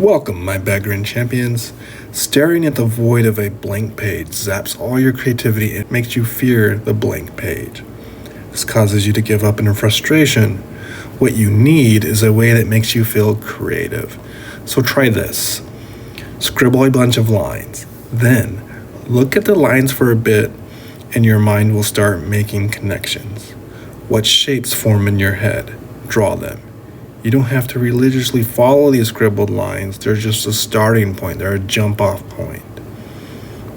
Welcome, my background champions. Staring at the void of a blank page zaps all your creativity and makes you fear the blank page. This causes you to give up in frustration. What you need is a way that makes you feel creative. So try this. Scribble a bunch of lines. Then, look at the lines for a bit and your mind will start making connections. What shapes form in your head? Draw them. You don't have to religiously follow these scribbled lines. They're just a starting point. They're a jump-off point.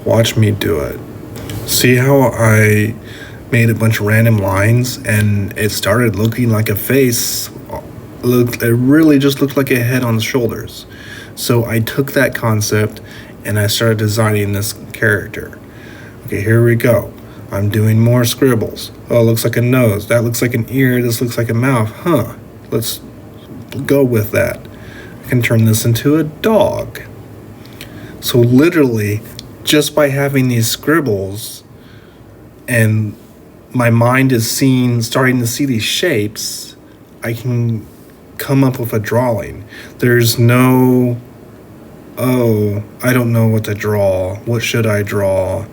Watch me do it. See how I made a bunch of random lines and it started looking like a face? It really just looked like a head on the shoulders. So I took that concept and I started designing this character. Okay, here we go. I'm doing more scribbles. Oh, it looks like a nose. That looks like an ear. This looks like a mouth. Let's go with that. I can turn this into a dog. So literally, just by having these scribbles and my mind is starting to see these shapes, I can come up with a drawing. There's no, I don't know what to draw. What should I draw?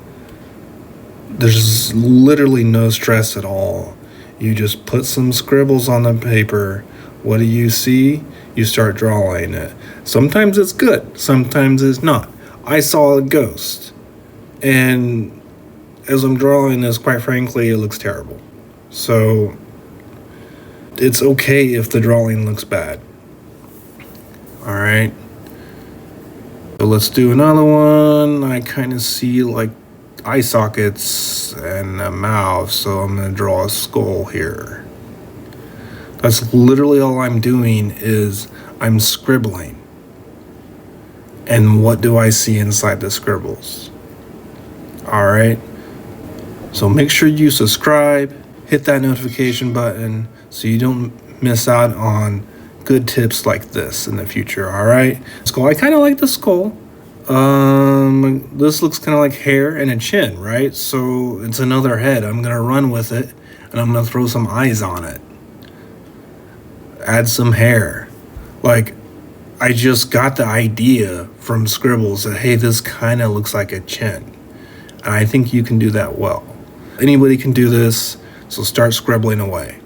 There's literally no stress at all. You just put some scribbles on the paper. What do you see? You start drawing it. Sometimes it's good, sometimes it's not. I saw a ghost, and as I'm drawing this, quite frankly, it looks terrible. So it's okay if the drawing looks bad. All right. So let's do another one. I kind of see like eye sockets and a mouth, so I'm gonna draw a skull here. That's literally all I'm doing is I'm scribbling. And what do I see inside the scribbles? All right. So make sure you subscribe, hit that notification button so you don't miss out on good tips like this in the future. All right. Skull. I kind of like the skull. This looks kind of like hair and a chin, right? So it's another head. I'm going to run with it and I'm going to throw some eyes on it. Add some hair. Like, I just got the idea from scribbles that, hey, this kind of looks like a chin. And I think you can do that well. Anybody can do this, so start scribbling away.